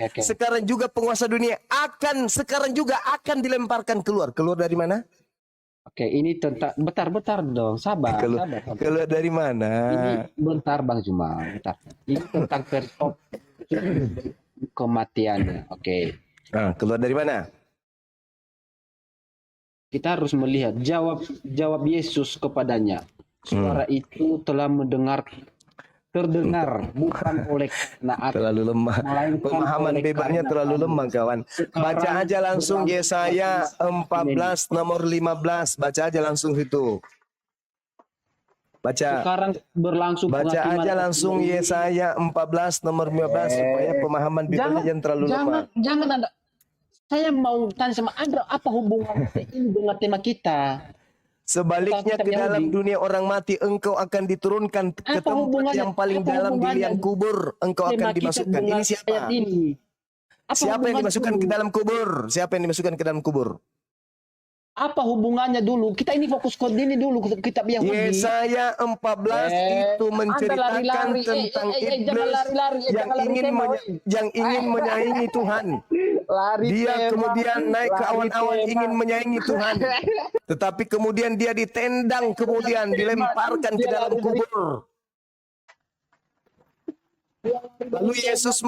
Oke. Sekarang juga penguasa dunia sekarang juga akan dilemparkan keluar. Keluar dari mana? Oke, ini tentang bentar dong, sabar. Keluar dari mana? Ini bentar Bang Zuma, bentar. Ini tentang perspektif kematiannya. Oke. Nah, keluar dari mana? Kita harus melihat jawab Yesus kepadanya. Suara itu telah terdengar bukan oleh naat. Terlalu lemah. Pemahaman bebasnya terlalu lemah, kawan. Baca aja langsung Yesaya 14 nomor 15. Baca aja langsung itu. Baca. Sekarang berlangsung Baca aja langsung Yesaya 14 nomor 15 supaya pemahaman bebasnya jangan terlalu lemah. Jangan Anda. Saya mau tanya sama Anda, apa hubungan ini dengan tema kita? Sebaliknya ke dalam dunia orang mati engkau akan diturunkan ke tempat yang paling dalam di liang kubur. Engkau akan dimasukkan. Ini siapa? Siapa yang dimasukkan ke dalam kubur? Siapa yang dimasukkan ke dalam kubur? Apa hubungannya dulu? Kita ini fokus ke ini dulu, kitab Yahudi. Yesaya 14 itu menceritakan tentang iblis yang ingin menyaingi Tuhan. Dia kemudian naik ke awan-awan ingin menyaingi Tuhan. Tetapi kemudian dia ditendang, kemudian dilemparkan ke dalam kubur. Lalu Yesus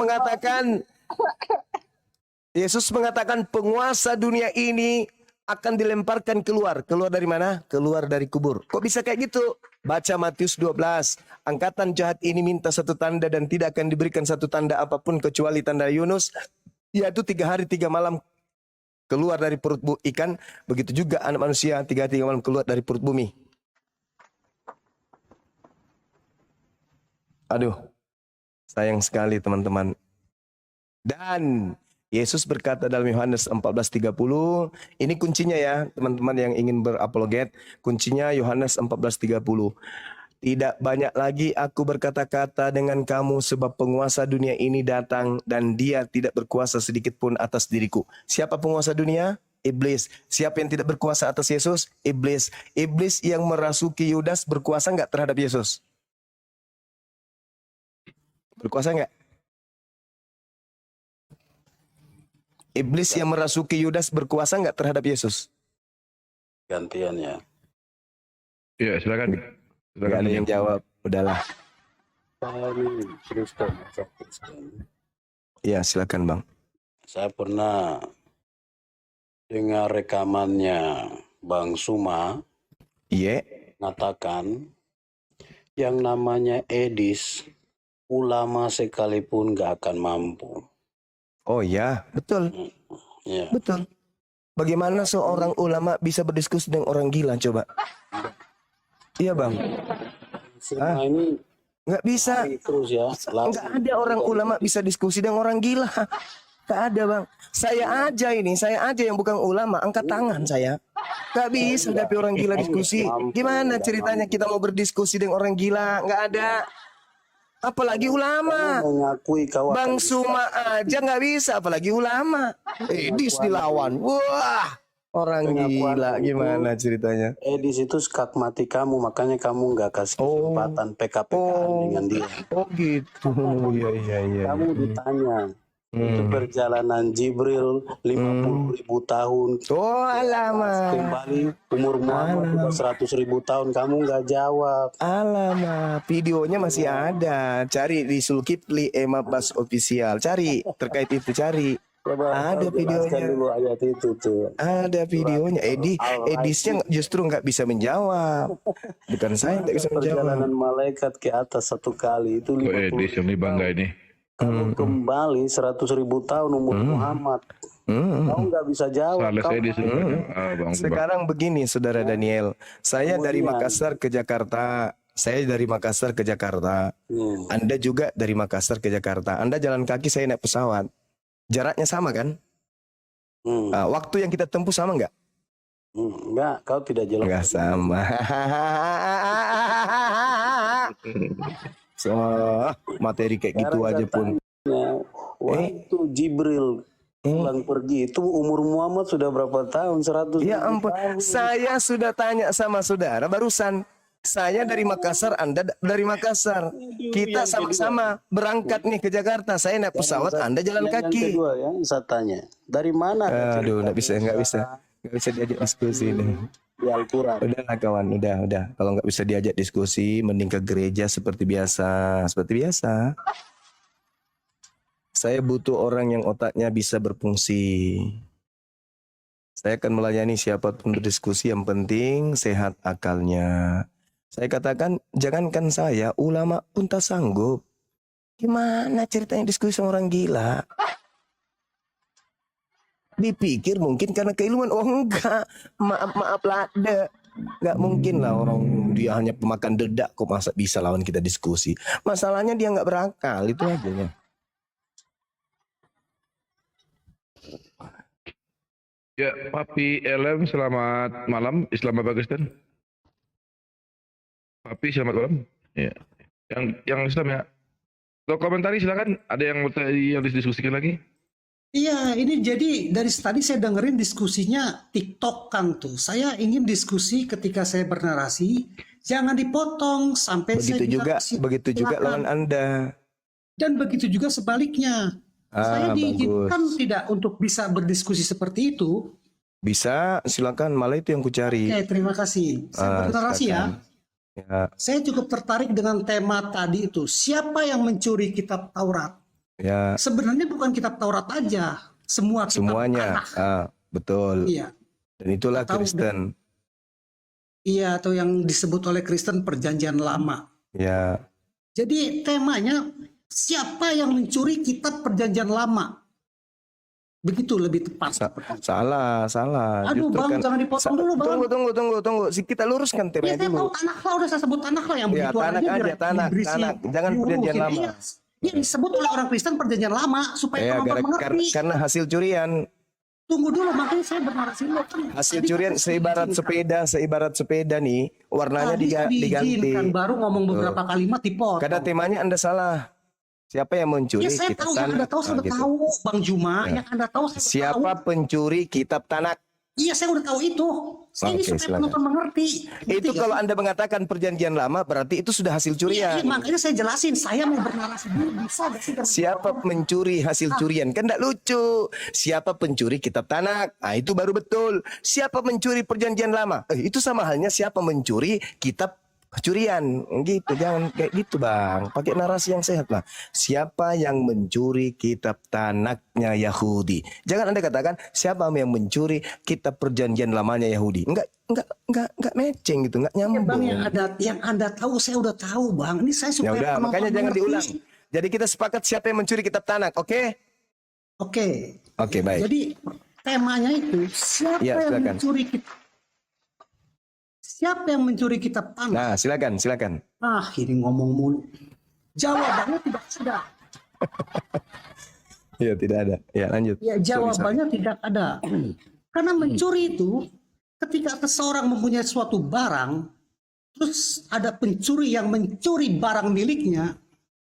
mengatakan penguasa dunia ini akan dilemparkan keluar. Keluar dari mana? Keluar dari kubur. Kok bisa kayak gitu? Baca Matius 12. Angkatan jahat ini minta satu tanda dan tidak akan diberikan satu tanda apapun kecuali tanda Yunus, yaitu 3 hari 3 malam keluar dari perut ikan. Begitu juga anak manusia 3 hari 3 malam keluar dari perut bumi. Aduh, sayang sekali teman-teman. Dan Yesus berkata dalam Yohanes 14:30, ini kuncinya ya teman-teman yang ingin berapologet, kuncinya Yohanes 14:30. Tidak banyak lagi aku berkata-kata dengan kamu sebab penguasa dunia ini datang dan dia tidak berkuasa sedikit pun atas diriku. Siapa penguasa dunia? Iblis. Siapa yang tidak berkuasa atas Yesus? Iblis. Iblis yang merasuki Yudas berkuasa nggak terhadap Yesus? Berkuasa nggak? Iblis yang merasuki Yudas berkuasa nggak terhadap Yesus? Gantiannya. Iya, silakan. Nggak ada yang jawab. Udahlah. Iya, silakan Bang. Saya pernah dengar rekamannya Bang Suma. Iya. Mengatakan yang namanya Edis, ulama sekalipun nggak akan mampu. Oh ya, betul. Ya. Betul. Bagaimana seorang ulama bisa berdiskusi dengan orang gila coba? Iya Bang. Semua ini nggak bisa. terus ya. Nggak ada orang ulama bisa diskusi dengan orang gila. Nggak ada Bang. Saya aja yang bukan ulama, angkat tangan saya. Nggak bisa hadapi orang gila diskusi. Gimana ceritanya kita mau berdiskusi dengan orang gila? Nggak ada. Apalagi ulama. Bang Suma aja nggak bisa, apalagi ulama. Edis dilawan. Wah, orang gila. Gimana ceritanya? Edis itu skak mati kamu, makanya kamu nggak kasih kesempatan PKP-an dengan dia. Oh gitu. Iya. Kamu ditanya itu perjalanan Jibril 50.000 tahun. Oh alamak. Kembali umur Muhammad 100.000 tahun, kamu nggak jawab. Alamak, videonya masih ada. Cari di Zulkifli Emabas Official. Cari terkait itu, cari. Coba ada videonya. Dulu ayat itu tuh. Ada videonya. Edisnya justru nggak bisa menjawab. Bukan saya nggak bisa menjawab. Perjalanan malaikat ke atas 1 kali itu. Edis yang bangga ini. Kamu kembali 100.000 tahun umur Muhammad. Kamu nggak bisa jawab. Sekarang begini, Saudara Daniel. Saya dari Makassar ke Jakarta. Anda juga dari Makassar ke Jakarta. Anda jalan kaki, saya naik pesawat. Jaraknya sama kan? Waktu yang kita tempuh sama nggak? Enggak, kau tidak jelas. Nggak sama. So, materi kayak gitu aja pun. Waktu Jibril pulang pergi itu umur Muhammad sudah berapa tahun? 100 ya ampun. tahun. Saya sudah tanya sama saudara barusan. Saya dari Makassar, Anda dari Makassar. Kita sama-sama berangkat nih ke Jakarta. Saya naik pesawat, Anda jalan Yang kaki. kedua ya, saya tanya, dari mana ada Aduh, cerita nggak bisa diajak diskusi ini. di Al-Quran? Udahlah kawan, udah. Kalau nggak bisa diajak diskusi, mending ke gereja seperti biasa. Saya butuh orang yang otaknya bisa berfungsi. Saya akan melayani siapapun berdiskusi, yang penting sehat akalnya. Saya katakan, jangankan saya, ulama pun tak sanggup. Gimana ceritanya diskusi sama orang gila? Dipikir mungkin karena keilmuan. Oh enggak, maaf lada. Enggak mungkin lah orang dia hanya pemakan dedak kok masa bisa lawan kita diskusi. Masalahnya dia nggak berakal, itu aja ya. Ya, Papi Elem, selamat malam. Islam Pakistan. Papi, selamat malam. Ya. Yang Islam ya. Kalau komentari silakan. Ada yang didiskusikan lagi? Iya, ini jadi dari tadi saya dengerin diskusinya TikTok kan tuh. Saya ingin diskusi ketika saya bernarasi, jangan dipotong sampai saya Begitu juga lawan Anda. Dan begitu juga sebaliknya. Saya diizinkan Bagus. tidak untuk bisa berdiskusi seperti itu. Bisa, silakan. Malah itu yang ku cari. Oke, terima kasih. Saya bernarasi ya. Silakan. Ya, Saya cukup tertarik dengan tema tadi itu. Siapa yang mencuri kitab Taurat? ya. Sebenarnya bukan kitab Taurat aja, semua kitab Semuanya. tanah. Betul. Iya. Dan itulah Atau- Kristen. Iya, atau yang disebut oleh Kristen perjanjian lama. Ya. Jadi temanya siapa yang mencuri kitab perjanjian lama? Begitu lebih tepat. Salah. Aduh Justru bang, jangan dipotong dulu bang. Tunggu. Kita luruskan Ya temanya saya tahu dulu. tanah lah, udah saya sebut tanah lah yang Ya, begitu tanah aja, tanah. Jangan perjanjian lama. Iya, disebut oleh orang Kristen perjanjian lama supaya Ya, penonton mengerti. karena hasil curian. Tunggu dulu, makanya saya bernarasi dulu. Hasil curian seibarat sepeda nih, warnanya diganti. diizinkan, baru ngomong beberapa kalimat dipotong. Karena temanya Anda salah. Siapa yang mencuri Ya saya kitab tahu, yang Tanakh? Anda tahu saya Nah, udah gitu. tahu, Bang Juma, Ya. yang Anda tahu saya udah Siapa tahu. pencuri kitab Tanakh? Iya saya udah tahu itu. Saya ini Oke, supaya silakan. penonton mengerti. Itu Ngerti kalau nggak sih? Anda mengatakan perjanjian lama, berarti itu sudah hasil Iya, curian. makanya saya jelasin. Saya mau bernarasi dulu, bisa gak sih? Siapa mencuri hasil curian? Kan enggak lucu. Siapa pencuri kitab Tanakh? Ah, itu baru betul. Siapa mencuri perjanjian lama? Itu sama halnya siapa mencuri kitab curian. Gitu, jangan kayak gitu bang. Pakai narasi yang sehat lah. Siapa yang mencuri kitab Tanakhnya Yahudi? Jangan Anda katakan siapa yang mencuri kitab perjanjian lamanya Yahudi. Enggak matching gitu, enggak Ya, nyambung. bang, yang Anda tahu saya udah tahu bang. Ini saya Ya supaya udah, penonton makanya jangan mengerti. diulang. Jadi kita sepakat siapa yang mencuri kitab Tanakh, oke? Oke. Oke, baik. Jadi temanya itu siapa Ya, yang silakan. mencuri kitab? Siapa yang mencuri kitab tanah? Nah, silakan. Ah, ini ngomong mulu. Jawabannya tidak ada. Iya, tidak ada. Ya, lanjut. Ya, jawabannya tidak ada. Karena mencuri itu ketika seseorang mempunyai suatu barang, terus ada pencuri yang mencuri barang miliknya,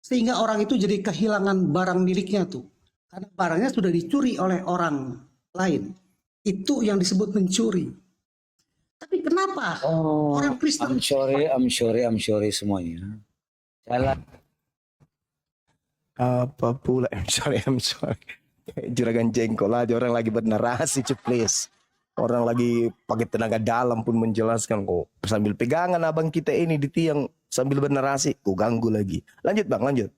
sehingga orang itu jadi kehilangan barang miliknya tuh. Karena barangnya sudah dicuri oleh orang lain. Itu yang disebut mencuri. Tapi kenapa orang Kristen I'm sorry semuanya. Salah. Apa pula? I'm sorry. Kayak juragan jengkol aja, orang lagi bernarasi, ceplis. Orang lagi pakai tenaga dalam pun menjelaskan kok. Sambil pegangan abang kita ini di tiang sambil bernarasi, kok ganggu lagi. Lanjut bang, lanjut.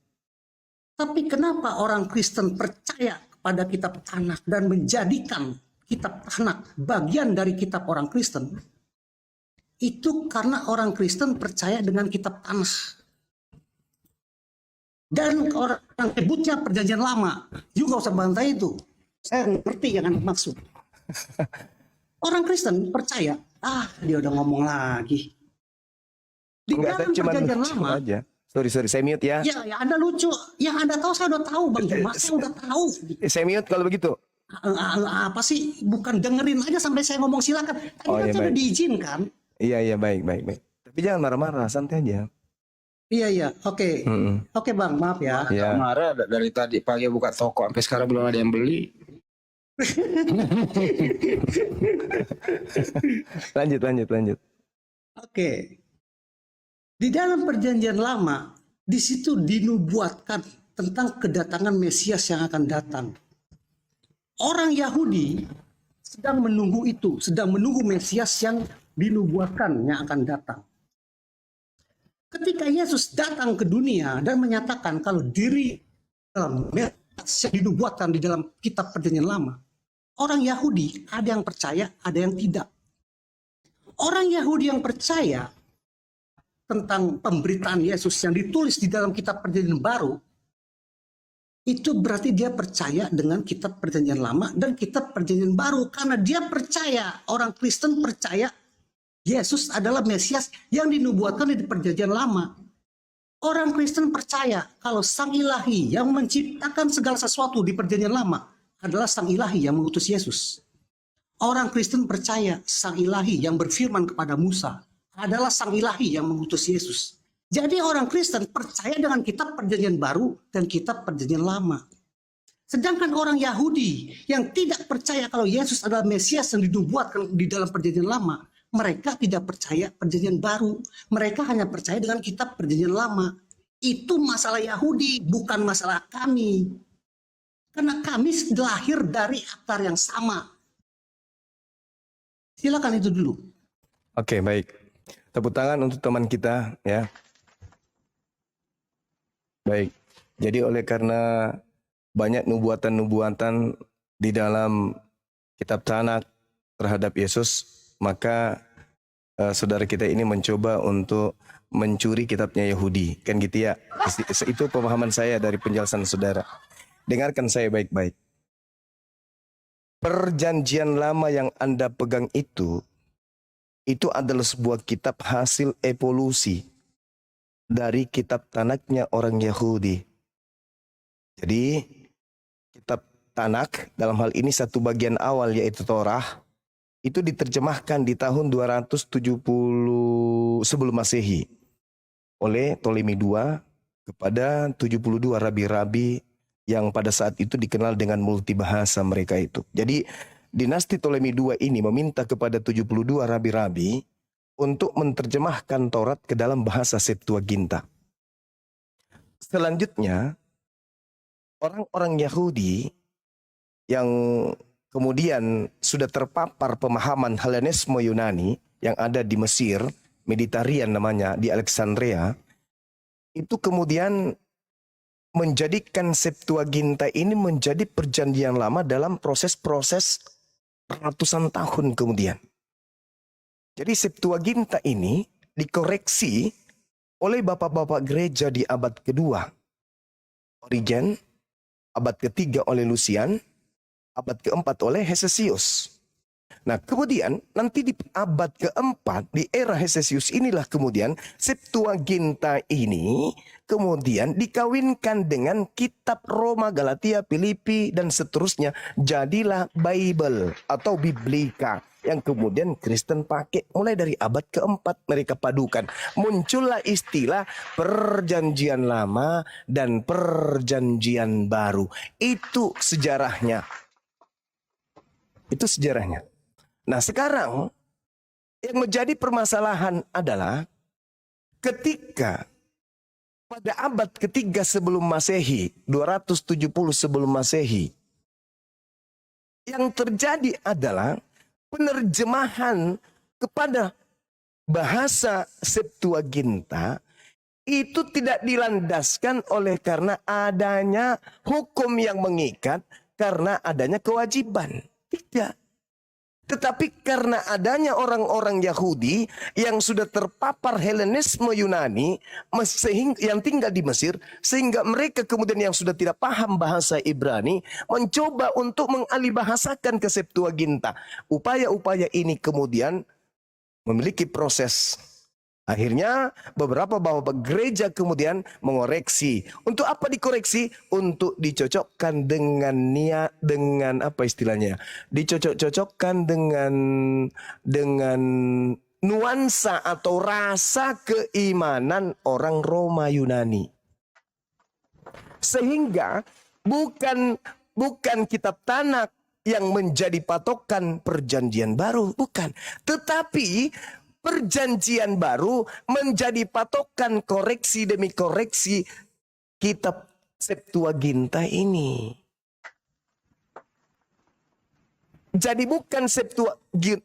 Tapi kenapa orang Kristen percaya kepada kitab Tanakh dan menjadikan kitab Tanakh bagian dari kitab orang Kristen? Itu karena orang Kristen percaya dengan kitab Tanakh. Dan orang yang nyebutnya perjanjian lama. Juga usah bantai itu. Saya ngerti yang Anda maksud. Orang Kristen percaya, dia udah ngomong lagi. Di Enggak, saya dalam cuma perjanjian lucu lama, aja. Sorry, saya mute ya. ya Anda lucu. Yang Anda tahu saya udah tahu, Bang Juma. Saya udah tahu. Saya mute kalau begitu. Apa sih? Bukan dengerin aja sampai saya ngomong silakan. Tadi Oh, kan iya, saya udah baik. diizinkan. Iya, baik. Tapi jangan marah-marah, santai aja. Iya, oke. Mm-mm. Oke Bang, maaf ya. Ya. Marah dari tadi pagi buka toko sampai sekarang belum ada yang beli. Lanjut. Oke. Di dalam perjanjian lama, di situ dinubuatkan tentang kedatangan Mesias yang akan datang. Orang Yahudi sedang menunggu itu, sedang menunggu Mesias yang dinubuatkan yang akan datang. Ketika Yesus datang ke dunia dan menyatakan kalau diri Mesias yang dinubuatkan di dalam kitab perjanjian lama, orang Yahudi ada yang percaya, ada yang tidak. Orang Yahudi yang percaya tentang pemberitaan Yesus yang ditulis di dalam kitab perjanjian baru, itu berarti dia percaya dengan kitab perjanjian lama dan kitab perjanjian baru. Karena dia percaya, orang Kristen percaya Yesus adalah Mesias yang dinubuatkan di perjanjian lama. Orang Kristen percaya kalau Sang Ilahi yang menciptakan segala sesuatu di perjanjian lama adalah Sang Ilahi yang mengutus Yesus. Orang Kristen percaya Sang Ilahi yang berfirman kepada Musa adalah Sang Ilahi yang mengutus Yesus. Jadi orang Kristen percaya dengan kitab perjanjian baru dan kitab perjanjian lama. Sedangkan orang Yahudi yang tidak percaya kalau Yesus adalah Mesias yang dinubuatkan di dalam perjanjian lama, mereka tidak percaya perjanjian baru. Mereka hanya percaya dengan kitab perjanjian lama. Itu masalah Yahudi, bukan masalah kami. Karena kami lahir dari akar yang sama. Silakan itu dulu. Oke, baik. Tepuk tangan untuk teman kita ya. Baik. Jadi oleh karena banyak nubuatan-nubuatan di dalam kitab Tanakh terhadap Yesus, maka saudara kita ini mencoba untuk mencuri kitabnya Yahudi. Kan gitu ya. Itu pemahaman saya dari penjelasan saudara. Dengarkan saya baik-baik. Perjanjian lama yang Anda pegang itu adalah sebuah kitab hasil evolusi dari kitab Tanakhnya orang Yahudi. Jadi kitab Tanakh dalam hal ini satu bagian awal yaitu Torah itu diterjemahkan di tahun 270 sebelum Masehi oleh Ptolemy II kepada 72 rabi-rabi yang pada saat itu dikenal dengan multibahasa mereka itu. Jadi dinasti Ptolemy II ini meminta kepada 72 rabi-rabi untuk menerjemahkan Taurat ke dalam bahasa Septuaginta. Selanjutnya, orang-orang Yahudi yang kemudian sudah terpapar pemahaman Helenisme Yunani yang ada di Mesir, Mediterranean namanya, di Alexandria, itu kemudian menjadikan Septuaginta ini menjadi perjanjian lama dalam proses-proses ratusan tahun kemudian. Jadi Septuaginta ini dikoreksi oleh bapak-bapak gereja di abad kedua. Origen, abad ketiga oleh Lucian, abad keempat oleh Hesesius. Nah kemudian nanti di abad keempat di era Hesesius inilah kemudian Septuaginta ini kemudian dikawinkan dengan kitab Roma, Galatia, Filipi dan seterusnya. Jadilah Bible atau Biblika yang kemudian Kristen pakai mulai dari abad keempat mereka padukan. Muncullah istilah perjanjian lama dan perjanjian baru. Itu sejarahnya. Itu sejarahnya. Nah sekarang yang menjadi permasalahan adalah ketika pada abad ketiga sebelum Masehi, 270 sebelum Masehi, yang terjadi adalah penerjemahan kepada bahasa Septuaginta itu tidak dilandaskan oleh karena adanya hukum yang mengikat, karena adanya kewajiban. Tidak. Tetapi karena adanya orang-orang Yahudi yang sudah terpapar Helenisme Yunani yang tinggal di Mesir, sehingga mereka kemudian yang sudah tidak paham bahasa Ibrani mencoba untuk mengalihbahasakan ke Septuaginta. Upaya-upaya ini kemudian memiliki proses. Akhirnya beberapa bapak gereja kemudian mengoreksi. Untuk apa dikoreksi? Untuk dicocokkan dengan niat, dengan apa istilahnya? Dicocok-cocokkan dengan nuansa atau rasa keimanan orang Roma Yunani. Sehingga bukan kitab Tanakh yang menjadi patokan perjanjian baru, bukan. Tetapi Perjanjian baru menjadi patokan koreksi demi koreksi kitab Septuaginta ini. Jadi bukan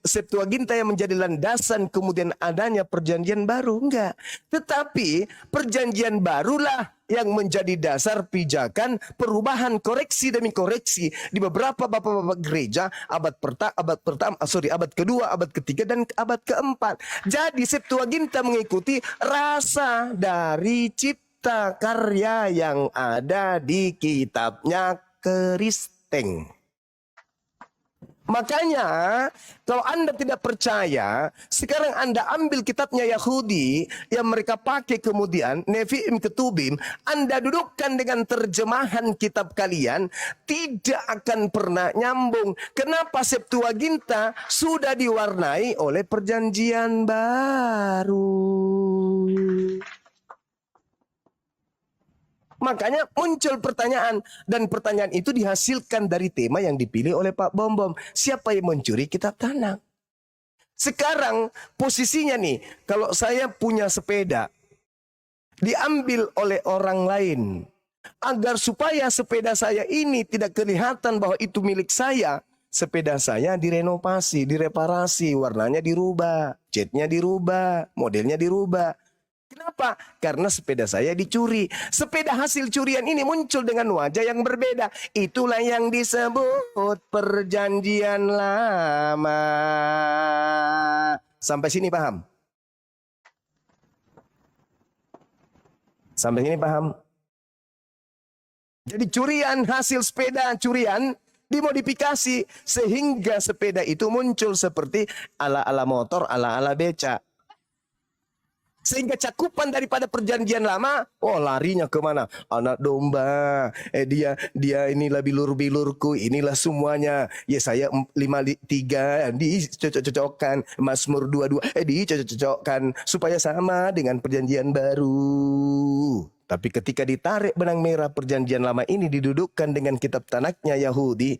Septuaginta yang menjadi landasan kemudian adanya perjanjian baru, enggak. Tetapi perjanjian barulah yang menjadi dasar pijakan perubahan koreksi demi koreksi di beberapa bapak-bapak gereja abad kedua, abad ketiga, dan abad keempat. Jadi Septuaginta mengikuti rasa dari cipta karya yang ada di kitabnya Kristen. Makanya kalau Anda tidak percaya, sekarang Anda ambil kitabnya Yahudi yang mereka pakai kemudian, Nevi'im Ketubim, Anda dudukkan dengan terjemahan kitab kalian, tidak akan pernah nyambung. Kenapa? Septuaginta sudah diwarnai oleh perjanjian baru. Makanya muncul pertanyaan, dan pertanyaan itu dihasilkan dari tema yang dipilih oleh Pak Bom. Siapa yang mencuri kitab Tanakh? Sekarang posisinya nih, kalau saya punya sepeda diambil oleh orang lain, agar supaya sepeda saya ini tidak kelihatan bahwa itu milik saya, sepeda saya direnovasi, direparasi, warnanya dirubah, catnya dirubah, modelnya dirubah. Kenapa? Karena sepeda saya dicuri. Sepeda hasil curian ini muncul dengan wajah yang berbeda. Itulah yang disebut perjanjian lama. Sampai sini paham? Sampai sini paham? Jadi curian, hasil sepeda curian dimodifikasi sehingga sepeda itu muncul seperti ala-ala motor, ala-ala beca. Sehingga cakupan daripada perjanjian lama, larinya kemana? Anak domba, dia inilah bilur-bilurku, inilah semuanya. Yesaya 5:3 dicocok-cocokkan, Mazmur 22 dicocok-cocokkan supaya sama dengan perjanjian baru. Tapi ketika ditarik benang merah perjanjian lama ini didudukkan dengan kitab Tanakhnya Yahudi,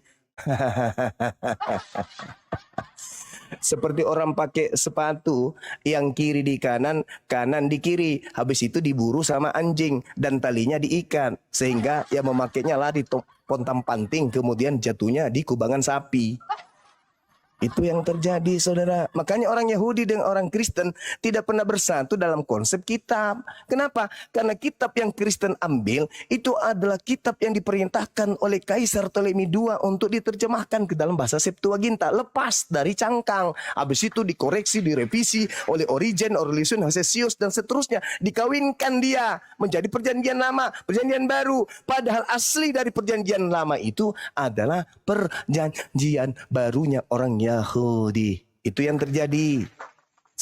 seperti orang pakai sepatu yang kiri di kanan, kanan di kiri. Habis itu diburu sama anjing dan talinya diikat. Sehingga yang memakainya lari pontang panting, kemudian jatuhnya di kubangan sapi. Itu yang terjadi, saudara. Makanya orang Yahudi dengan orang Kristen tidak pernah bersatu dalam konsep kitab. Kenapa? Karena kitab yang Kristen ambil itu adalah kitab yang diperintahkan oleh Kaisar Ptolemy II untuk diterjemahkan ke dalam bahasa Septuaginta. Lepas dari cangkang. Habis itu dikoreksi, direvisi oleh Origen, Orlysius, Hosesius, dan seterusnya. Dikawinkan dia menjadi perjanjian lama, perjanjian baru. Padahal asli dari perjanjian lama itu adalah perjanjian barunya orang Yahudi. Itu yang terjadi.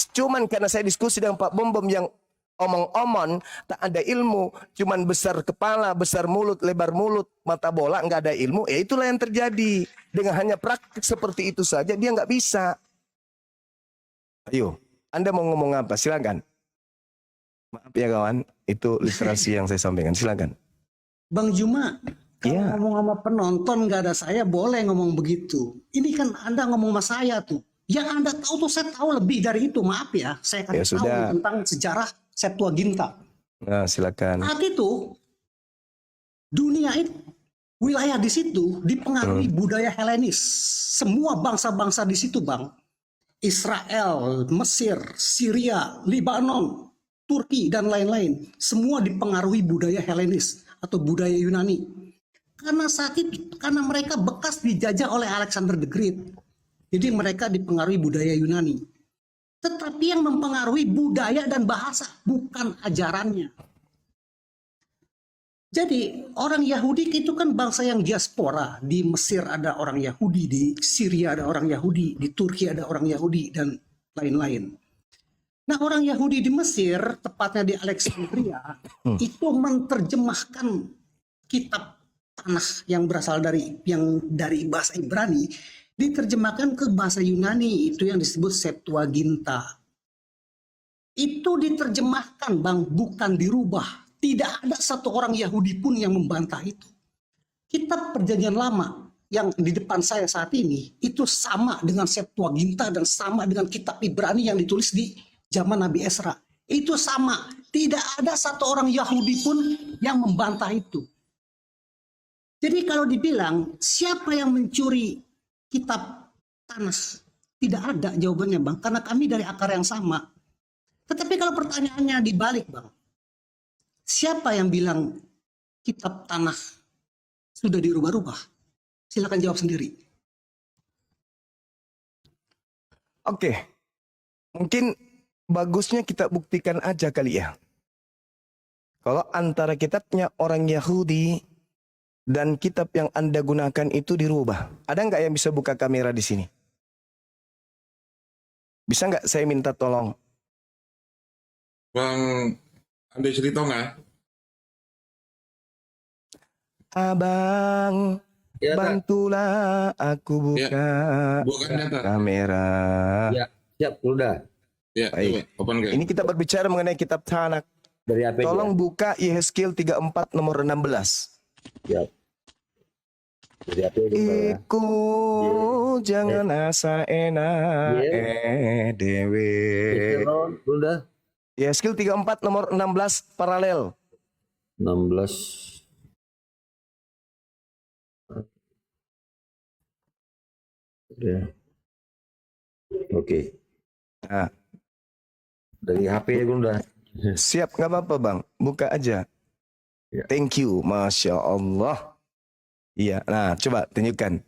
Cuman karena saya diskusi dengan Pak Bom yang omong-omong, tak ada ilmu, cuman besar kepala, besar mulut, lebar mulut, mata bola, nggak ada ilmu, ya itulah yang terjadi. Dengan hanya praktik seperti itu saja dia nggak bisa. Ayo, Anda mau ngomong apa? Silakan. Maaf ya kawan, itu ilustrasi yang saya sampaikan. Silakan. Bang Juma, kalau ngomong sama penonton nggak ada saya, boleh ngomong begitu. Ini kan Anda ngomong sama saya tuh. Yang Anda tahu tuh saya tahu lebih dari itu. Maaf ya, saya kasih tahu tentang sejarah Septuaginta. Nah, silakan. Saat itu dunia itu, wilayah di situ dipengaruhi budaya Helenis. Semua bangsa-bangsa di situ, Bang. Israel, Mesir, Syria, Lebanon, Turki dan lain-lain, semua dipengaruhi budaya Helenis atau budaya Yunani. Karena saat itu, karena mereka bekas dijajah oleh Alexander the Great. Jadi mereka dipengaruhi budaya Yunani. Tetapi yang mempengaruhi budaya dan bahasa, bukan ajarannya. Jadi orang Yahudi itu kan bangsa yang diaspora. Di Mesir ada orang Yahudi, di Syria ada orang Yahudi, di Turki ada orang Yahudi, dan lain-lain. Nah, orang Yahudi di Mesir, tepatnya di Alexandria, itu menerjemahkan kitab Tanakh yang berasal dari bahasa Ibrani, diterjemahkan ke bahasa Yunani, itu yang disebut Septuaginta. Itu diterjemahkan, Bang, bukan dirubah. Tidak ada satu orang Yahudi pun yang membantah itu. Kitab Perjanjian Lama yang di depan saya saat ini itu sama dengan Septuaginta dan sama dengan kitab Ibrani yang ditulis di zaman Nabi Esra. Itu sama. Tidak ada satu orang Yahudi pun yang membantah itu. Jadi kalau dibilang siapa yang mencuri kitab Tanas? Tidak ada jawabannya Bang. Karena kami dari akar yang sama. Tetapi kalau pertanyaannya dibalik Bang. Siapa yang bilang kitab Tanas sudah dirubah-rubah? Silakan jawab sendiri. Oke, mungkin bagusnya kita buktikan aja kali ya. Kalau antara kitabnya orang Yahudi dan kitab yang Anda gunakan itu dirubah. Ada nggak yang bisa buka kamera di sini? Bisa nggak saya minta tolong? Bang Ande cerita nggak? Abang, Ya, Kak. bantulah aku buka Bukan data. kamera. Ya, siap, udah. Ya, Baik. coba. Open Ini kita berbicara mengenai kitab Tanak. Dari apa Tolong buka Yehezkiel 34 nomor 16. Siap. Dari apa ya? Iku jangan asa enak dewe. Udah. Yehezkiel 34 nomor 16 paralel. 16. Ya. Oke. Nah, Dari HP ya udah. siap nggak apa-apa bang, buka aja. Ya. Thank you, masya Allah. Iya, nah coba tunjukkan.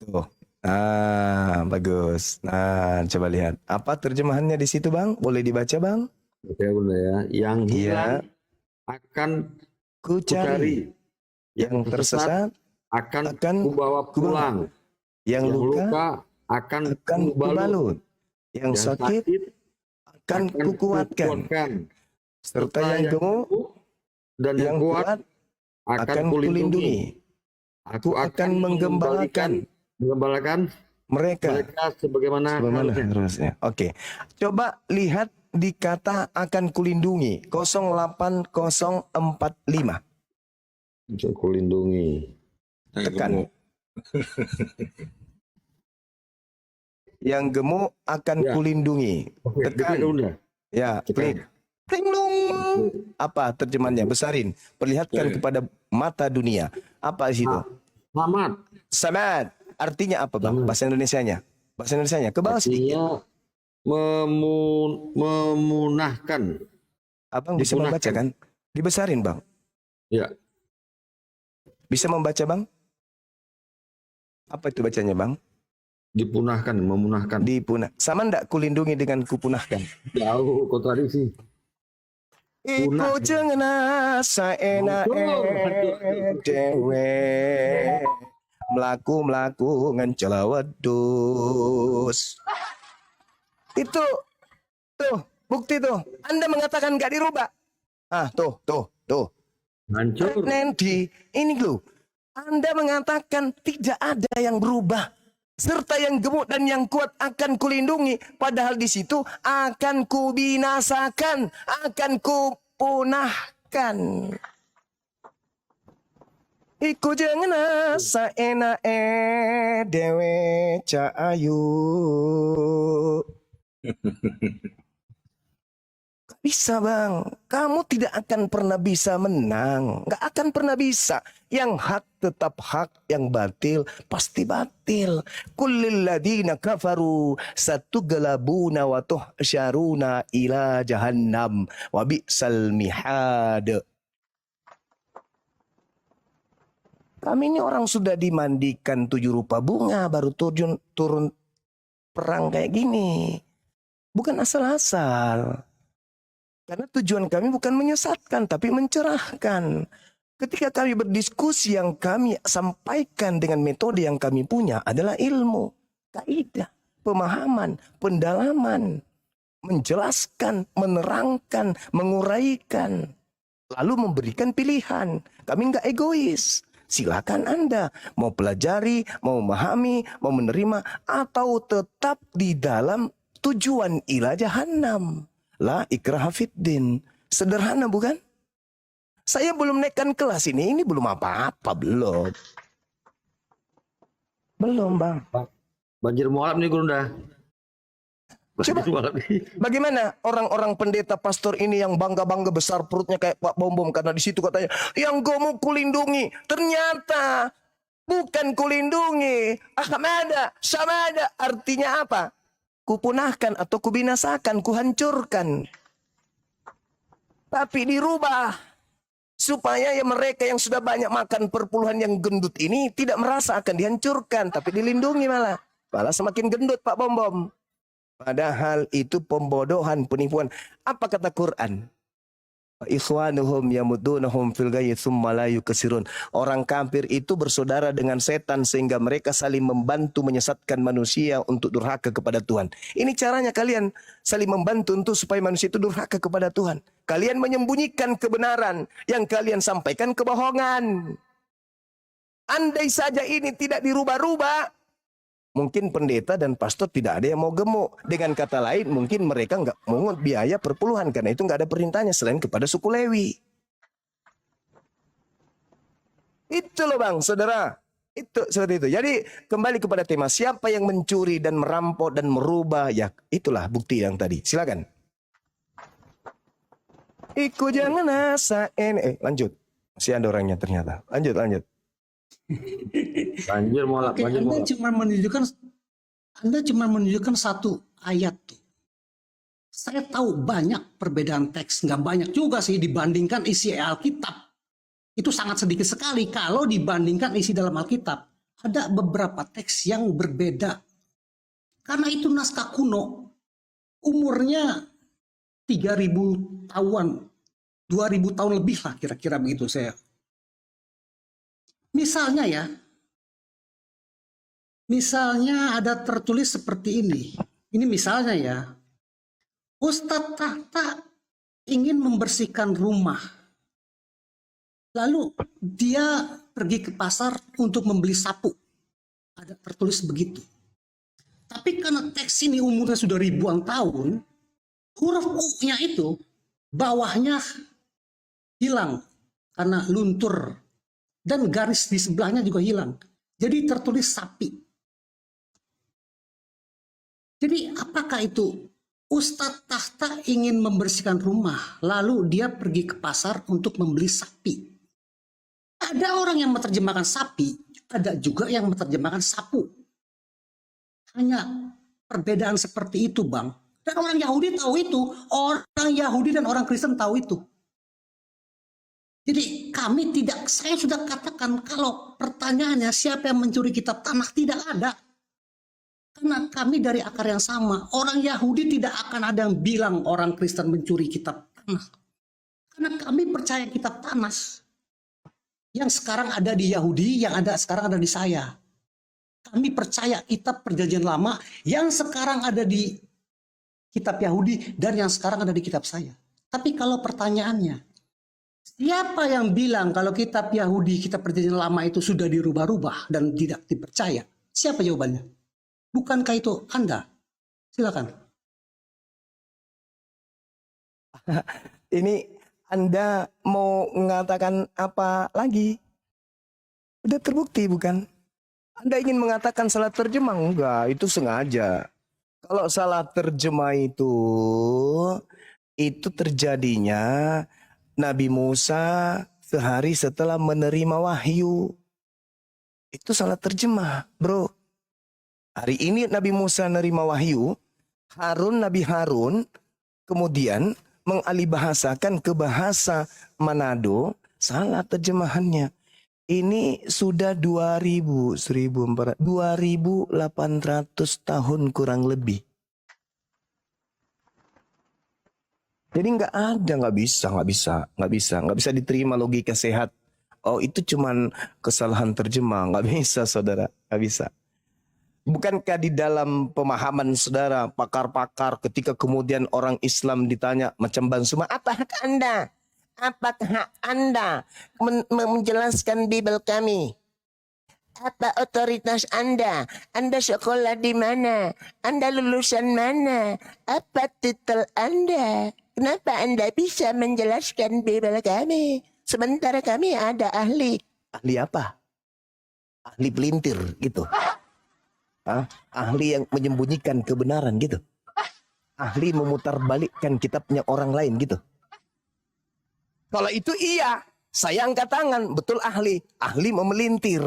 Tuh, nah bagus. Nah coba lihat. Apa terjemahannya di situ bang? Boleh dibaca bang? Oke udah ya. Yang hilang Iya. akan Ku cari. kucari. Yang tersesat akan akan kubawa pulang. Yang luka akan akan kubalut. Yang sakit akan kukuatkan. Serta yang gemuk dan yang kuat akan kulindungi. Aku akan menggembalakan mereka sebagaimana harusnya. Oke. Coba lihat di kata akan kulindungi 08045. Untuk kulindungi. Tekan. Yang gemuk akan Ya. kulindungi. Oke, Tekan. diklik udah. Ya, Tekan. klik. Linglung. Apa terjemahannya? Besarin. Perlihatkan Oke. kepada mata dunia. Apa di situ? Selamat. Samad. Artinya apa bang? Samad. Bahasa Indonesianya. Bahasa Indonesianya. Ke bawah sedikit. Artinya memunahkan. Abang bisa dipunahkan. membaca kan? Dibesarin bang. Ya. Bisa membaca bang? Apa itu bacanya bang? Dipunahkan, memunahkan. Dipunah. Sama ndak kulindungi dengan kupunahkan? Jauh kontradiksi. Punah. Iku jangan asa enak dewe. Melaku ngencela wedus. Itu tuh bukti tuh. Anda mengatakan gak dirubah. Ah tuh. Hancur. Nanti ini loh. Anda mengatakan tidak ada yang berubah. Serta yang gemuk dan yang kuat akan kulindungi. Padahal di situ akan kubinasakan. Akan kupunahkan. Iku jangan asa enak dewe cahayu. Gak bisa bang, kamu tidak akan pernah bisa menang. Gak akan pernah bisa. Yang hak tetap hak, yang batil pasti batil. Kullil ladina kafaru satughlabuna wa tuhsyaruna ila jahannam wa bi'sal mihad. Kami ini orang sudah dimandikan 7 rupa bunga baru turun perang kayak gini. Bukan asal-asal. Karena tujuan kami bukan menyesatkan tapi mencerahkan. Ketika kami berdiskusi yang kami sampaikan dengan metode yang kami punya adalah ilmu, kaidah, pemahaman, pendalaman, menjelaskan, menerangkan, menguraikan, lalu memberikan pilihan. Kami nggak egois. Silakan Anda mau pelajari, mau memahami, mau menerima, atau tetap di dalam tujuan ila jahannam. La ikraha fiddin. Sederhana bukan? Saya belum naikkan kelas ini belum apa-apa, belum. Belum bang. Banjir mualaf nih Gunda. Coba, bagaimana orang-orang pendeta pastor ini yang bangga-bangga besar perutnya kayak Pak Bom Bom karena di situ katanya yang gomu kulindungi. Ternyata bukan kulindungi. Ahmada, samada. Artinya apa? Kupunahkan atau kubinasakan, kuhancurkan. Tapi dirubah supaya ya mereka yang sudah banyak makan perpuluhan yang gendut ini tidak merasa akan dihancurkan, tapi dilindungi malah. Malah semakin gendut Pak Bom Bom. Padahal itu pembodohan, penipuan. Apa kata Quran? Ikhwanuhum yamudunahum fil ghayyi tsumma la yukasirun. Orang kafir itu bersaudara dengan setan sehingga mereka saling membantu menyesatkan manusia untuk durhaka kepada Tuhan. Ini caranya kalian saling membantu untuk supaya manusia itu durhaka kepada Tuhan. Kalian menyembunyikan kebenaran, yang kalian sampaikan kebohongan. Andai saja ini tidak dirubah-rubah, mungkin pendeta dan pastor tidak ada yang mau gemuk. Dengan kata lain, mungkin mereka nggak mungut biaya perpuluhan. Karena itu nggak ada perintahnya selain kepada suku Lewi. Itu loh bang, saudara. Itu seperti itu. Jadi kembali kepada tema, siapa yang mencuri dan merampok dan merubah, ya itulah bukti yang tadi. Silakan. Iku jangan asain. Lanjut. Masih ada orangnya ternyata. Lanjut. Banjir molak, Oke, banjir molak. Anda cuma menunjukkan satu ayat tuh. Saya tahu banyak perbedaan teks, nggak banyak juga sih dibandingkan isi Alkitab. Itu sangat sedikit sekali kalau dibandingkan isi dalam Alkitab. Ada beberapa teks yang berbeda. Karena itu naskah kuno, umurnya 3.000 tahun, 2.000 tahun lebih lah kira-kira begitu saya. Misalnya ada tertulis seperti ini. Ini misalnya ya, Ustadz Tahta ingin membersihkan rumah. Lalu dia pergi ke pasar untuk membeli sapu. Ada tertulis begitu. Tapi karena teks ini umurnya sudah ribuan tahun, huruf U-nya itu bawahnya hilang karena luntur. Dan garis di sebelahnya juga hilang. Jadi tertulis sapi. Jadi apakah itu? Ustadz Tahta ingin membersihkan rumah. Lalu dia pergi ke pasar untuk membeli sapi. Ada orang yang menerjemahkan sapi. Ada juga yang menerjemahkan sapu. Hanya perbedaan seperti itu bang. Dan orang Yahudi tahu itu. Orang Yahudi dan orang Kristen tahu itu. Jadi saya sudah katakan kalau pertanyaannya siapa yang mencuri kitab tanah, tidak ada. Karena kami dari akar yang sama. Orang Yahudi tidak akan ada yang bilang orang Kristen mencuri kitab tanah. Karena kami percaya kitab tanah. Yang sekarang ada di Yahudi, yang sekarang ada di saya. Kami percaya kitab perjanjian lama yang sekarang ada di kitab Yahudi dan yang sekarang ada di kitab saya. Tapi kalau pertanyaannya, siapa yang bilang kalau kitab Yahudi, kitab perjanjian lama itu sudah dirubah-rubah dan tidak dipercaya? Siapa jawabannya? Bukankah itu Anda? Silakan. Ini Anda mau mengatakan apa lagi? Udah terbukti bukan? Anda ingin mengatakan salah terjemah? Enggak, itu sengaja. Kalau salah terjemah itu terjadinya Nabi Musa sehari setelah menerima wahyu. Itu salah terjemah, bro. Hari ini Nabi Musa menerima wahyu, Nabi Harun kemudian mengalihbahasakan ke bahasa Manado, salah terjemahannya. Ini sudah 2.800 tahun kurang lebih. Jadi nggak bisa diterima logika sehat. Oh itu cuman kesalahan terjemah, nggak bisa saudara, nggak bisa. Bukankah di dalam pemahaman saudara, pakar-pakar ketika kemudian orang Islam ditanya macam Bang Suma, apa hak Anda? Apakah hak Anda menjelaskan Bible kami? Apa otoritas Anda? Anda sekolah di mana? Anda lulusan mana? Apa titel Anda? Kenapa Anda bisa menjelaskan Bible kami? Sementara kami ada ahli. Ahli apa? Ahli pelintir gitu. Ahli yang menyembunyikan kebenaran gitu. ahli memutarbalikkan kitabnya orang lain gitu? Kalau itu iya, saya angkat tangan, betul ahli memelintir.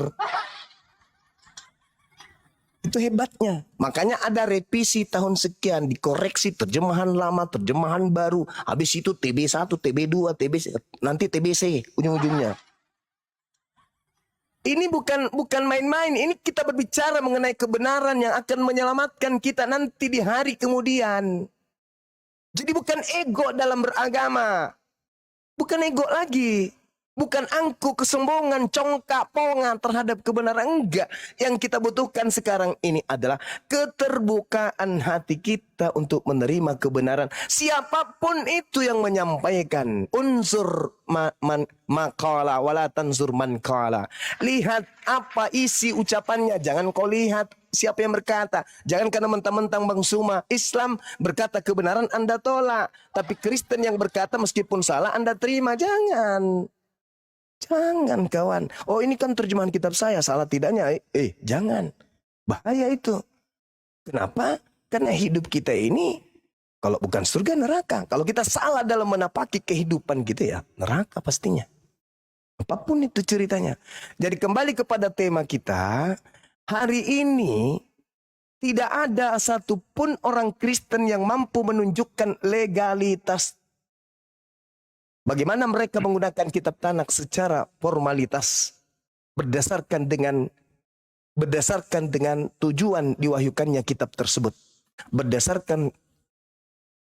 Itu hebatnya. Makanya ada revisi tahun sekian, dikoreksi terjemahan lama, terjemahan baru. Habis itu TB1, TB2, nanti TBC ujung-ujungnya. Ini bukan main-main. Ini kita berbicara mengenai kebenaran yang akan menyelamatkan kita nanti di hari kemudian. Jadi bukan ego dalam beragama. Bukan ego lagi. Bukan angku, kesombongan, congkak, pongan terhadap kebenaran. Enggak. Yang kita butuhkan sekarang ini adalah keterbukaan hati kita untuk menerima kebenaran. Siapapun itu yang menyampaikan. Unsur maqala wala tansur man qala. Lihat apa isi ucapannya. Jangan kau lihat siapa yang berkata. Jangan karena mentang-mentang Bang Suma Islam berkata kebenaran Anda tolak. Tapi Kristen yang berkata meskipun salah Anda terima. Jangan kawan. Oh ini kan terjemahan kitab saya, salah tidaknya. Jangan. Bahaya itu. Kenapa? Karena hidup kita ini kalau bukan surga neraka. Kalau kita salah dalam menapaki kehidupan kita ya neraka pastinya. Apapun itu ceritanya. Jadi kembali kepada tema kita. Hari ini tidak ada satupun orang Kristen yang mampu menunjukkan legalitas. Bagaimana mereka menggunakan kitab Tanakh secara formalitas berdasarkan dengan tujuan diwahyukannya kitab tersebut. Berdasarkan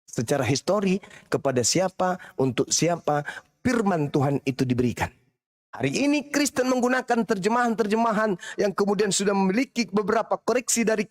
secara histori kepada siapa, untuk siapa firman Tuhan itu diberikan. Hari ini Kristen menggunakan terjemahan-terjemahan yang kemudian sudah memiliki beberapa koreksi dari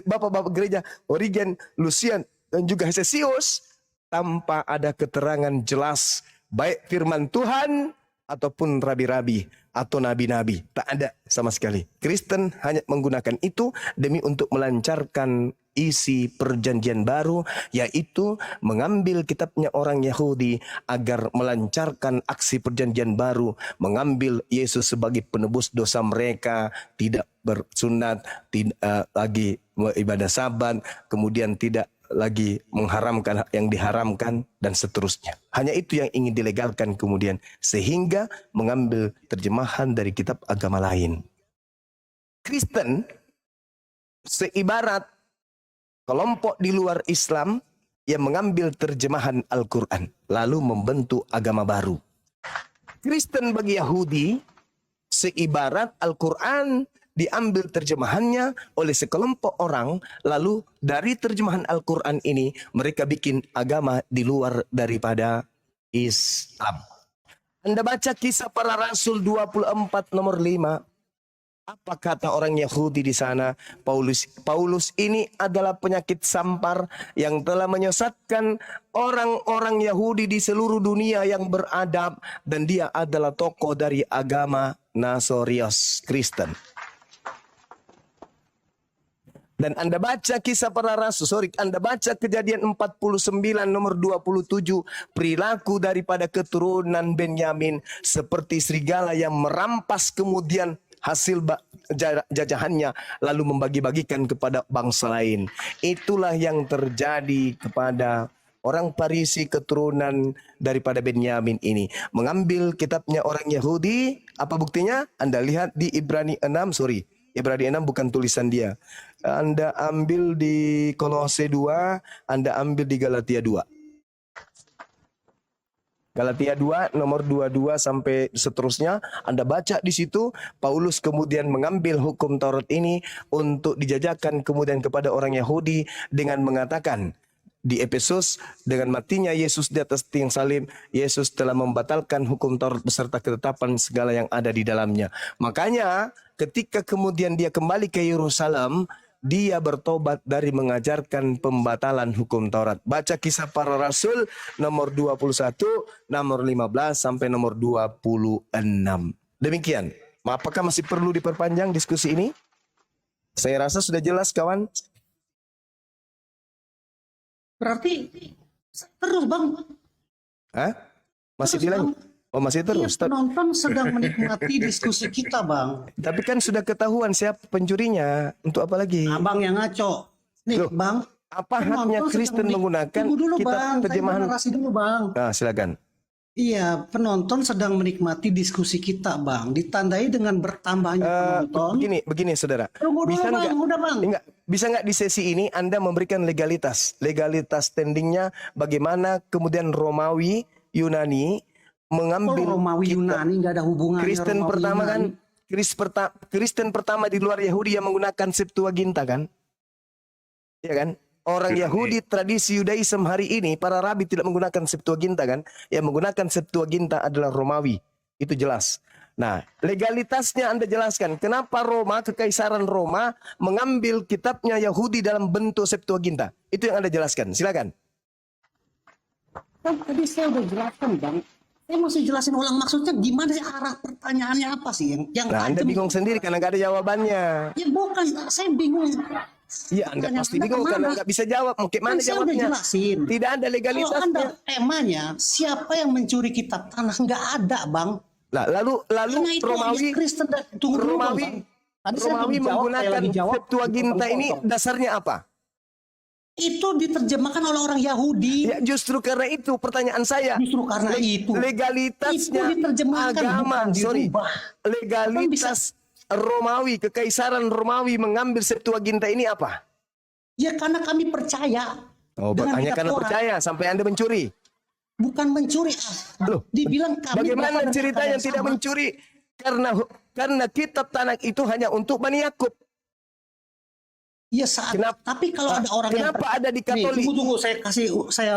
bapak-bapak gereja Origen, Lucian dan juga Hesesius. Tanpa ada keterangan jelas baik firman Tuhan ataupun rabi-rabi atau nabi-nabi. Tak ada sama sekali. Kristen hanya menggunakan itu demi untuk melancarkan isi perjanjian baru, yaitu mengambil kitabnya orang Yahudi agar melancarkan aksi perjanjian baru, mengambil Yesus sebagai penebus dosa mereka, tidak bersunat, tidak lagi ibadah Sabat, kemudian tidak lagi mengharamkan yang diharamkan dan seterusnya. Hanya itu yang ingin dilegalkan kemudian, sehingga mengambil terjemahan dari kitab agama lain. Kristen seibarat kelompok di luar Islam yang mengambil terjemahan Al-Quran lalu membentuk agama baru. Kristen bagi Yahudi seibarat Al-Quran diambil terjemahannya oleh sekelompok orang, lalu dari terjemahan Al-Quran ini mereka bikin agama di luar daripada Islam. Anda baca Kisah Para Rasul 24 nomor 5. Apa kata orang Yahudi di sana? Paulus ini adalah penyakit sampar yang telah menyesatkan orang-orang Yahudi di seluruh dunia yang beradab, dan dia adalah tokoh dari agama Nasorius Kristen. Dan Anda baca Kisah Para Rasul, Anda baca Kejadian 49 nomor 27, perilaku daripada keturunan Benyamin seperti serigala yang merampas kemudian hasil jajahannya lalu membagi-bagikan kepada bangsa lain. Itulah yang terjadi kepada orang Farisi keturunan daripada Benyamin ini. Mengambil kitabnya orang Yahudi, apa buktinya? Anda lihat di Ibrani 6, Ibrani 6 bukan tulisan dia. Anda ambil di Kolose 2, Anda ambil di Galatia 2. Galatia 2 nomor 22 sampai seterusnya, Anda baca di situ. Paulus kemudian mengambil hukum Taurat ini untuk dijajakan kemudian kepada orang Yahudi dengan mengatakan di Efesus, dengan matinya Yesus di atas tiang salib, Yesus telah membatalkan hukum Taurat beserta ketetapan segala yang ada di dalamnya. Makanya ketika kemudian dia kembali ke Yerusalem, dia bertobat dari mengajarkan pembatalan hukum Taurat. Baca Kisah Para Rasul nomor 21, nomor 15 sampai nomor 26. Demikian. Apakah masih perlu diperpanjang diskusi ini? Saya rasa sudah jelas, kawan. Berarti terus Bang. Hah? Masih Terus, dilanjut? Oh, masih terus. Iya, penonton sedang menikmati diskusi kita, Bang. Tapi kan sudah ketahuan siapa pencurinya. Untuk apa lagi? Abang yang ngaco. Nih, Loh. Bang. Apa haknya Penonton Kristen sedang menggunakan Tunggu dulu kitab bang, terjemahan? saya narasi dulu bang. Nah, silakan. Iya, penonton sedang menikmati diskusi kita bang, ditandai dengan bertambahnya penonton. Begini saudara. Tunggu dulu bang, udah bang. Bisa nggak di sesi ini Anda memberikan legalitas standingnya bagaimana kemudian Romawi Yunani mengambil Kalau Romawi Yunani nggak ada hubungannya. Kristen Romawi pertama Yunani. kan Kristen pertama di luar Yahudi yang menggunakan Septuaginta kan? Iya kan? Orang Yahudi tradisi Yudaism hari ini para rabi tidak menggunakan Septuaginta kan? Yang menggunakan Septuaginta adalah Romawi. Itu jelas. Nah, legalitasnya Anda jelaskan. Kenapa Kekaisaran Roma mengambil kitabnya Yahudi dalam bentuk Septuaginta? Itu yang Anda jelaskan. Silakan. Kan tadi saya udah jelaskan bang. Saya masih jelasin ulang maksudnya gimana sih arah pertanyaannya apa sih yang Nah, Anda tajam. bingung sendiri karena nggak ada jawabannya. Ya bukan, saya bingung. Iya, Anda pasti Anda bingung karena kemana? nggak bisa jawab. Mungkin mana Kan saya udah jawabnya? jelasin. Tidak ada Kalau legalitasnya. Anda temanya siapa yang mencuri kitab tanah nggak ada bang. Nah, lalu Karena itu Romawi hanya Kristen dan tunggu dulu Romawi bang. Tadi saya Romawi belum jawab, saya menggunakan lagi jawab. Septuaginta ini dasarnya apa? Itu diterjemahkan oleh orang Yahudi. Ya justru karena itu pertanyaan saya. Justru karena itu. Legalitasnya Itu diterjemahkan, agama, bukan dirubah. legalitas Romawi, Kekaisaran Romawi mengambil Septuaginta ini apa? Ya karena kami percaya. Oh, dengan hanya kitab karena Taurat. percaya sampai Anda mencuri. Bukan mencuri. Loh, Dibilang kami bagaimana berasal dari ceritanya kata yang tidak sama. mencuri? Karena kitab Tanakh itu hanya untuk Bani Yakub. Iya saat. Kenapa- Tapi kalau ada orang yang Kenapa ada di Katolik? Nih, tunggu saya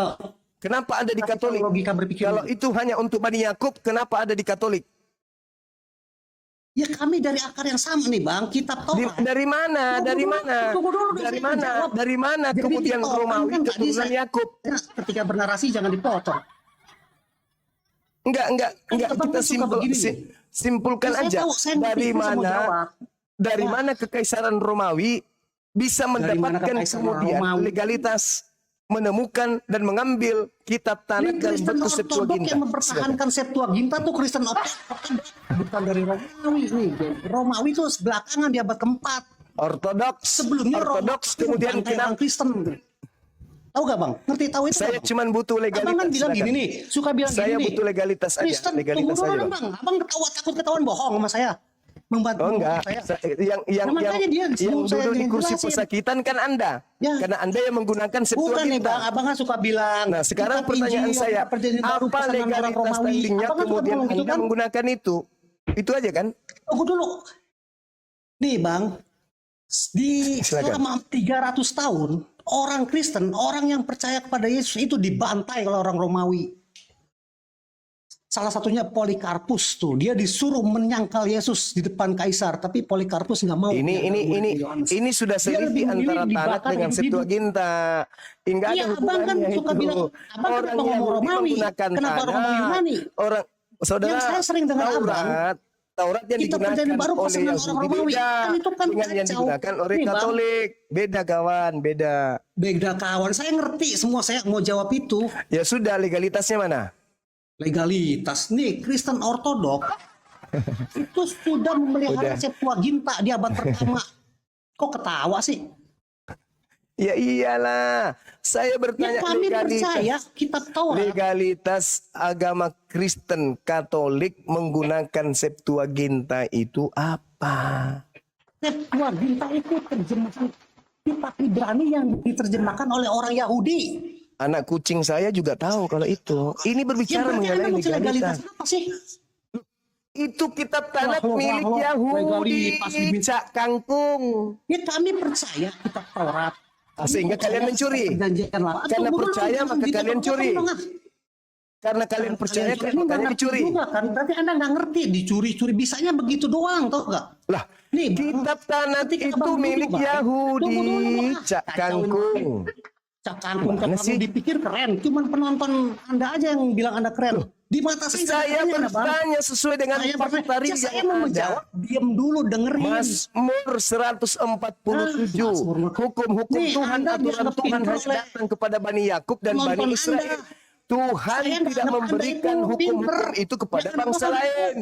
Kenapa ada di Katolik? logika berpikir. Kalau itu hanya untuk Bani Yakub, kenapa ada di Katolik? Ya kami dari akar yang sama nih bang. Kitab Taurat. Dari mana? Tunggu Dari dulu, mana? tunggu dulu, Dari saya mana? jawab. Dari mana Jadi kemudian di Taurat Romawi kan tadi keturunan saya- Yakub? Ya, ketika bernarasi jangan dipotong. Enggak. Abang Kita kan suka begini nih. simpulkan Saya aja. tahu, saya Dari ngerti, saya mau mana? jawab. Dari Ya. mana Kekaisaran Romawi bisa Dari mana mendapatkan Kekaisaran kemudian Romawi? legalitas menemukan dan mengambil kitab Tanakh Ini dalam Kristen bentuk Ortodok Septuaginta? yang mempertahankan Septuaginta tuh Kristen Ortodok, bukan dari Romawi nih. Romawi itu belakangan di abad keempat. Ortodoks. Sebelumnya Ortodoks Romawi kemudian itu orang kenapa? Kristen. Tahu gak bang? Ngerti tahu itu? Saya nggak, Bang? cuma butuh Abang legalitas. kan bilang silakan. gini nih, suka bilang Saya gini nih. butuh legalitas aja. Kristen, tunggu Legalitas dulu aja, dong, Bang. bang. Abang takut ketahuan bohong sama saya. Membantu Oh enggak, saya. yang Nah, makanya dia yang saya duduk di kursi jelasin. pesakitan kan Anda. Ya. Karena Anda yang menggunakan Bukan nih bang, Septuaginta. abang kan suka bilang. Nah, sekarang kitab pertanyaan Injil, saya, kitab Perjanjian Baru, apa pesanan orang legalitas Romawi. standingnya Abang kan suka kemudian bilang gitu Anda kan? menggunakan itu? Itu aja kan? Tunggu dulu. Nih bang, di Silakan. selama 300 tahun, orang Kristen, orang yang percaya kepada Yesus itu dibantai oleh orang Romawi. Salah satunya Polikarpus tuh, dia disuruh menyangkal Yesus di depan kaisar, tapi Polikarpus nggak mau. Ini sudah Dia selisih lebih memilih antara Tanakh dibakar dengan hidup-hidup. Septuaginta. Enggak ada Iya, abang kan hubungannya suka itu. bilang, abang Orang kenapa ngomong Yahudi Romawi? menggunakan Kenapa orang Tanakh. Yunani? Orang saudara, Yang saya sering dengar abang, Taurat yang kitab digunakan Perjanjian Baru oleh pesanan orang Yahudi Romawi. beda Kan itu kan dengan yang kacau. digunakan oleh Nih, Bang. Katolik. Beda kawan, beda. Beda kawan, saya ngerti semua, saya mau jawab itu. Ya sudah, legalitasnya mana? Legalitas nih Kristen Ortodok itu sudah memelihara Udah. Septuaginta di abad pertama. Kok ketawa sih? Ya iyalah. Saya Ya bertanya kami percaya kitab Taurat. legalitas agama Kristen Katolik menggunakan Septuaginta itu apa? Septuaginta itu terjemahan kitab Ibrani yang diterjemahkan oleh orang Yahudi. Anak kucing saya juga tahu kalau itu. Ini Ya berbicara berarti Anda mengenai maksud legalitas legalitas. apa sih? Itu kitab Tanakh Wah, milik wah, Yahudi. legalitas diminta. Cak kangkung. Ya kami percaya kitab Taurat. Sehingga kalian mencuri. Perjanjian Lama. Karena Tunggu dulu, percaya maka kita kalian potong curi. dong, ah. Karena kalian percaya Kalian nggak makanya ngerti dicuri. juga kan? Berarti Anda nggak ngerti dicuri-curi, bisanya begitu doang, tau nggak? Lah, Nih, Bang, kitab Tanakh ketika itu Abang milik duduk, Bang. Yahudi. Tunggu dulu, ah. Cak Kacauin kangkung. Cak kangkung, Mana cak sih? kangkung dipikir keren. Cuman penonton Anda aja yang bilang Anda keren. Di mata saya nggak Saya keren, Bang. bertanya sesuai dengan Saya fakta bertanya, yang saya mau ada. menjawab, diam dulu, dengerin. Mazmur 147. Mazmur. Hukum-hukum Nih, Tuhan, Anda aturan dianggap Tuhan pintar harus oleh datang kepada Bani Yakub dan penonton Bani Israel. Anda. Tuhan Saya tidak nggak memberikan Anda itu hukum-hukum pintar. itu kepada Ya, Anda bangsa bukan. lain.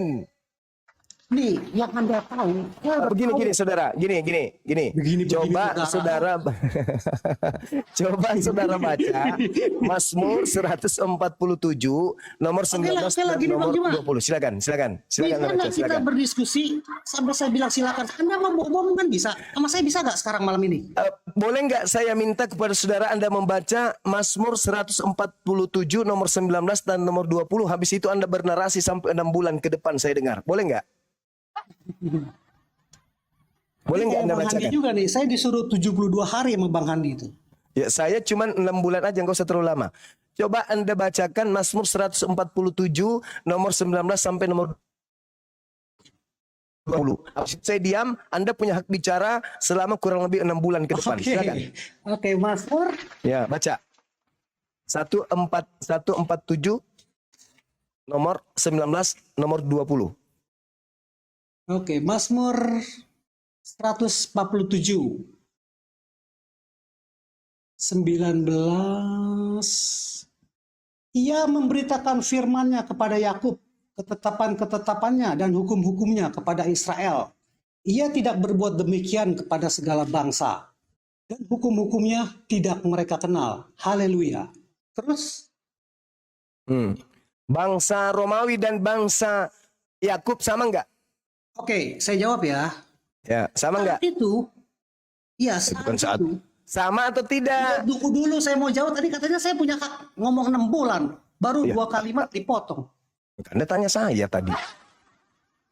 Nih, yang Anda tahu, saya udah Begini tahu. gini saudara, gini. Begini, Coba saudara, coba saudara baca Mazmur 147 nomor 19 oke lah, dan gini, nomor Bang Dimas. 20. Silakan Bisa Anda baca, nggak kita silakan. berdiskusi sampai saya bilang silakan. Anda mau ngomong kan bisa. Sama saya bisa nggak sekarang malam ini? Boleh nggak saya minta kepada saudara Anda membaca Mazmur 147 nomor 19 dan nomor 20. Habis itu Anda bernarasi sampai 6 bulan ke depan saya dengar. Boleh nggak? Boleh nggak Anda Bang Handi bacakan? juga nih, saya disuruh 72 hari sama Bang Handi itu. Ya, saya cuma 6 bulan aja, nggak usah terlalu lama. Coba Anda bacakan Mazmur 147 nomor 19 sampai nomor 20. Habis itu saya diam, Anda punya hak bicara selama kurang lebih 6 bulan ke depan. Silakan. Oke, Mazmur. Ya, baca. 147 nomor 19 nomor 20. Oke, Mazmur 147. 19. Ia memberitakan firman-Nya kepada Yakub, ketetapan-ketetapannya dan hukum-hukumnya kepada Israel. Ia tidak berbuat demikian kepada segala bangsa, dan hukum-hukumnya tidak mereka kenal. Haleluya. Terus, Bangsa Romawi dan bangsa Yakub sama nggak? oke, saya jawab ya. Ya, sama nggak? Saat itu, ya Bukan saat saat. itu. Sama atau tidak? Tunggu dulu, saya mau jawab. Tadi katanya saya punya hak ngomong 6 bulan. Baru Iya. 2 kalimat dipotong. Anda tanya saya tadi.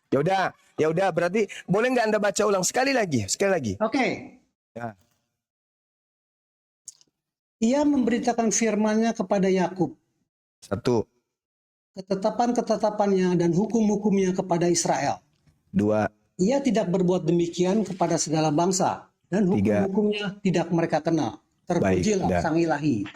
Ya udah, berarti boleh nggak Anda baca ulang sekali lagi? Oke. Ya. Ia memberitakan firman-Nya kepada Yakub, 1, ketetapan-ketetapannya dan hukum-hukumnya kepada Israel. 2, Ia tidak berbuat demikian kepada segala bangsa, dan Tiga. hukum-hukumnya tidak mereka kenal. Terpujilah Baik, dah. Sang Ilahi.